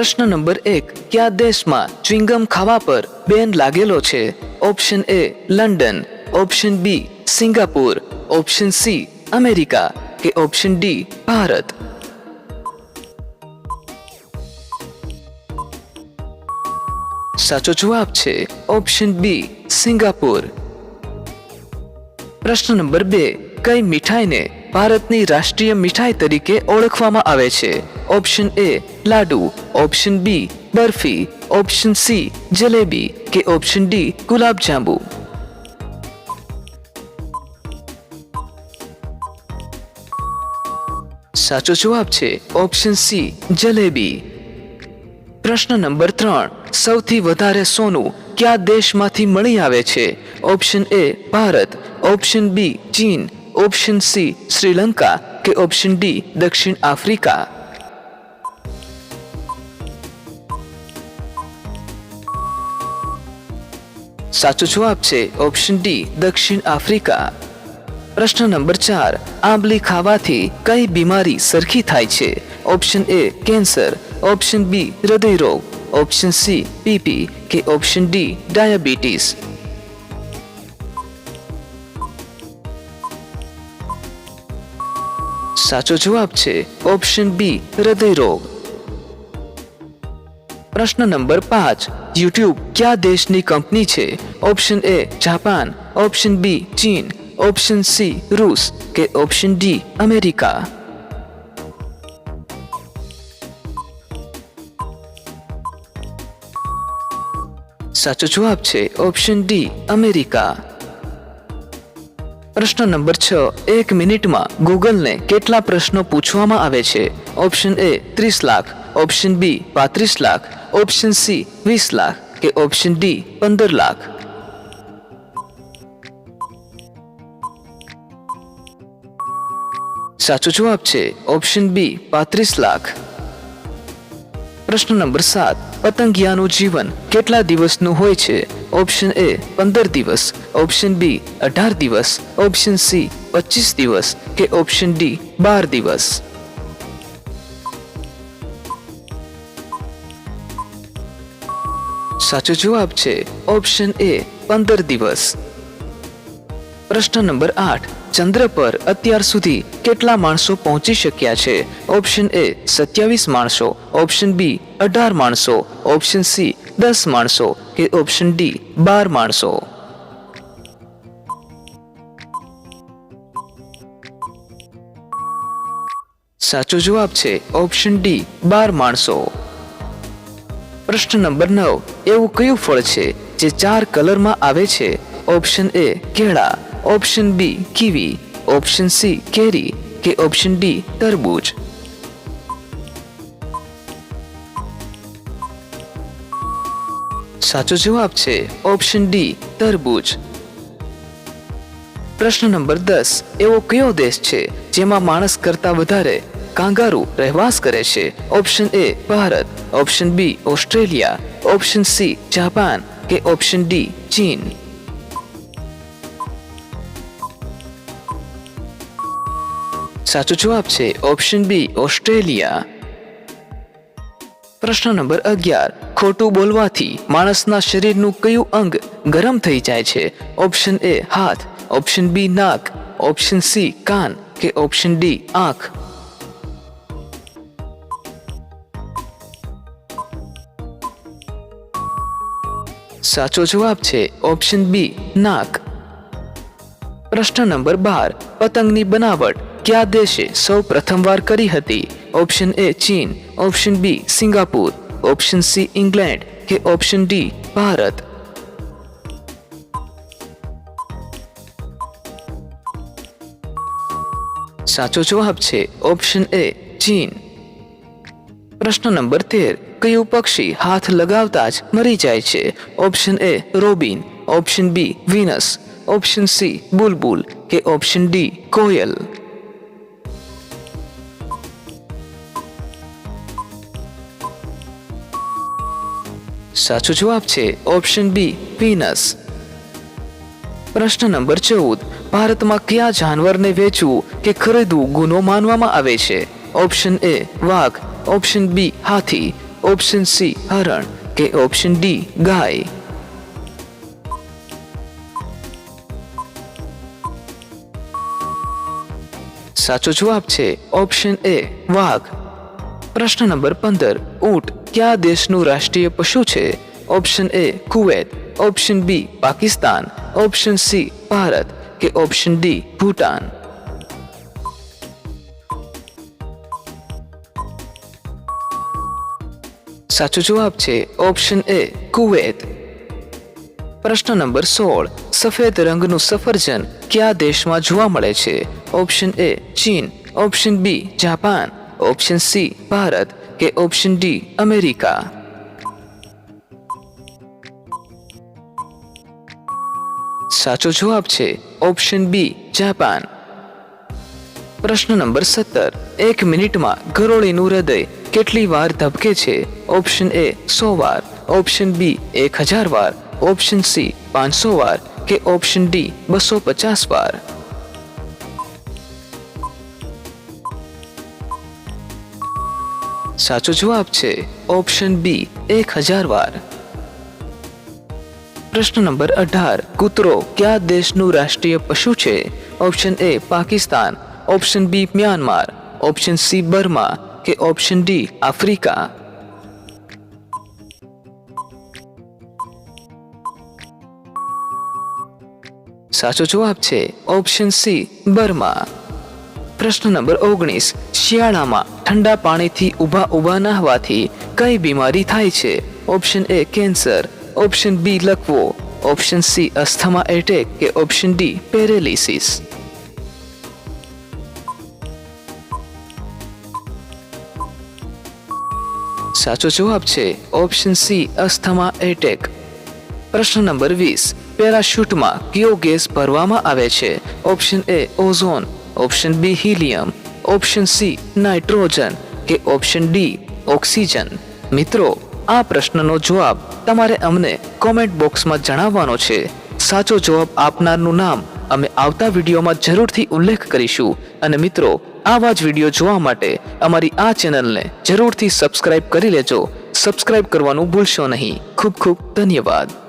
પ્રશ્ન નંબર 1, કયા દેશમાં ચ્યુઇંગમ ખાવા પર બેન લાગેલો છે? Option A London, option B Singapore, option C America કે ઓપ્શન ડી ભારત? સાચો જવાબ છે ઓપ્શન બી સિંગાપુર. પ્રશ્ન નંબર 2, કઈ મીઠાઈને ભારતની રાષ્ટ્રીય મીઠાઈ તરીકે ઓળખવામાં આવે છે? Option A laddu, option B barfi, option C jalebi કે ઓપ્શન ડી ગુલાબજાંબુ? સાચો જવાબ છે ઓપ્શન સી જલેબી. પ્રશ્ન નંબર 3, સૌથી વધારે સોનું કયા દેશમાંથી મળી આવે છે? Option A Bharat, option B ચીન, ઓપ્શન સી શ્રીલંકા કે ઓપ્શન ડી દક્ષિણ આફ્રિકા? સાચો જવાબ છે ઓપ્શન ડી દક્ષિણ આફ્રિકા. પ્રશ્ન નંબર 4, આંબલી ખાવાથી કઈ બીમારી સરખી થાય છે? Option A cancer, option B હૃદય રોગ, ઓપ્શન સી બીપી કે ઓપ્શન ડી ડાયાબિટીસ? સાચો જવાબ છે ઓપ્શન બી હૃદય રોગ. પ્રશ્ન નંબર 5, યુટ્યુબ કયા દેશની કંપની છે? Option A Japan, option B ચીન, ઓપ્શન સી રૂસ કે ઓપ્શન ડી અમેરિકા? સાચો જવાબ છે ઓપ્શન ડી અમેરિકા. પ્રશ્ન નંબર 6, 1 મિનિટમાં ગૂગલને કેટલા પ્રશ્નો પૂછવામાં આવે છે? Option A 30 lakh, option B 35 lakh, option C 20 lakh કે ઓપ્શન ડી 15 લાખ? સાચો જવાબ છે ઓપ્શન બી 35 લાખ. પ્રશ્ન નંબર 7, પતંગિયાનું જીવન કેટલા દિવસનું હોય છે? ઓપ્શન એ 15 દિવસ, ઓપ્શન બી 18 દિવસ, ઓપ્શન સી 25 દિવસ કે ઓપ્શન ડી 12 દિવસ? સાચો જવાબ છે ઓપ્શન એ 15 દિવસ. પ્રશ્ન નંબર 8, ચંદ્ર પર અત્યાર સુધી કેટલા માણસો પહોંચી શક્યા છે? ઓપ્શન એ 27 માણસો, ઓપ્શન બી 18 માણસો, ઓપ્શન સી 10 માણસો કે ઓપ્શન ડી 12 માણસો? સાચો જવાબ છે ઓપ્શન ડી 12 માણસો. પ્રશ્ન નંબર 9, એવું કયું ફળ છે જે 4 કલરમાં આવે છે? ઓપ્શન એ કેળા, option B kiwi, option C કેરી કે ઓપ્શન ડી તરબૂચ? સાચો જવાબ છે ઓપ્શન ડી તરબૂચ. પ્રશ્ન નંબર 10, એવો કયો દેશ છે જેમાં માણસ કરતા વધારે કાંગારૂ રહેવાસ કરે છે? Option A Bharat, option B Australia, option C Japan કે ઓપ્શન ડી ચીન? સાચો જવાબ છે ઓપ્શન બી ઓસ્ટ્રેલિયા. પ્રશ્ન નંબર 11, ખોટું બોલવાથી માણસના શરીરનું કયું અંગ ગરમ થઈ જાય છે? ઓપ્શન એ હાથ, ઓપ્શન બી નાક, ઓપ્શન સી કાન કે ઓપ્શન ડી આંખ? સાચો જવાબ છે ઓપ્શન બી નાક. પ્રશ્ન નંબર 12, પતંગની બનાવટ કયા દેશે સૌ પ્રથમવાર કરી હતી? ઓપ્શન એ ચીન, option B Singapore, option C England કે ઓપ્શન ડી ભારત? સાચો જવાબ છે ઓપ્શન એ ચીન. પ્રશ્ન નંબર 13, કયું પક્ષી હાથ લગાવતા જ મરી જાય છે? Option A robin, option B Venus, option C બુલબુલ કે ઓપ્શન ડી કોયલ? સાચો જવાબ છે ઓપ્શન બી વિનસ. પ્રશ્ન નંબર 14, ભારતમાં કયા જાનવરને વેચવું કે ખરીદવું ગુનો માનવામાં આવે છે? ઓપ્શન એ વાઘ, ઓપ્શન બી હાથી, ઓપ્શન સી હરણ કે ઓપ્શન ડી ગાય? સાચો જવાબ છે ઓપ્શન એ વાઘ. પ્રશ્ન નંબર 15. ઊંટ કયા દેશનું રાષ્ટ્રીય પશુ છે? Option A Kuwait, option B Pakistan, option C Bharat કે ઓપ્શન ડી ભૂટાન? સાચો જવાબ છે ઓપ્શન એ કુવૈત. પ્રશ્ન નંબર 16. સફેદ રંગનું સફરજન કયા દેશમાં જોવા મળે છે? ઓપ્શન એ ચીન, option B Japan, option C Bharat કે ઓપ્શન ડી અમેરિકા? સાચો જવાબ છે ઓપ્શન બી જાપાન. પ્રશ્ન નંબર 17. 1 મિનિટમાં ગરોળીનું હૃદય કેટલી વાર ધબકે છે? ઓપ્શન એ 100 વાર, ઓપ્શન બી 1000 વાર, ઓપ્શન સી 500 વાર કે ઓપ્શન ડી 250 વાર? સાચો જવાબ છે ઓપ્શન બી 1000 વાર. પ્રશ્ન નંબર 18. કૂતરો કયા દેશનું રાષ્ટ્રીય પશુ છે? Option A Pakistan, option B Myanmar, option C Burma કે ઓપ્શન ડી આફ્રિકા? સાચો જવાબ છે ઓપ્શન સી બર્મા. પ્રશ્ન નંબર 19. શિયાળામાં ઠંડા પાણીથી ઊભા નહાવાથી કઈ બીમારી થાય છે? Option A cancer, option B લકવો, ઓપ્શન સી અસ્થમા એટેક કે ઓપ્શન ડી પેરેલિસિસ? સાચો જવાબ છે ઓપ્શન સી અસ્થમા એટેક. પ્રશ્ન નંબર 20. પેરાશૂટમાં કયો ગેસ ભરવામાં આવે છે? Option A ozone, option B helium, option C nitrogen કે ઓપ્શન ડી ઓક્સિજન? મિત્રો, આ પ્રશ્નનો જવાબ તમારે અમને કોમેન્ટ બોક્સમાં જણાવવાનો છે. સાચો જવાબ આપનારનું નામ અમે આવતા વિડીયોમાં જરૂરથી ઉલ્લેખ કરીશું. અને મિત્રો, આવા જ વિડીયો જોવા માટે અમારી આ ચેનલને જરૂરથી સબસ્ક્રાઇબ કરી લેજો. સબસ્ક્રાઇબ કરવાનું ભૂલશો નહીં. ખૂબ ખૂબ ધન્યવાદ.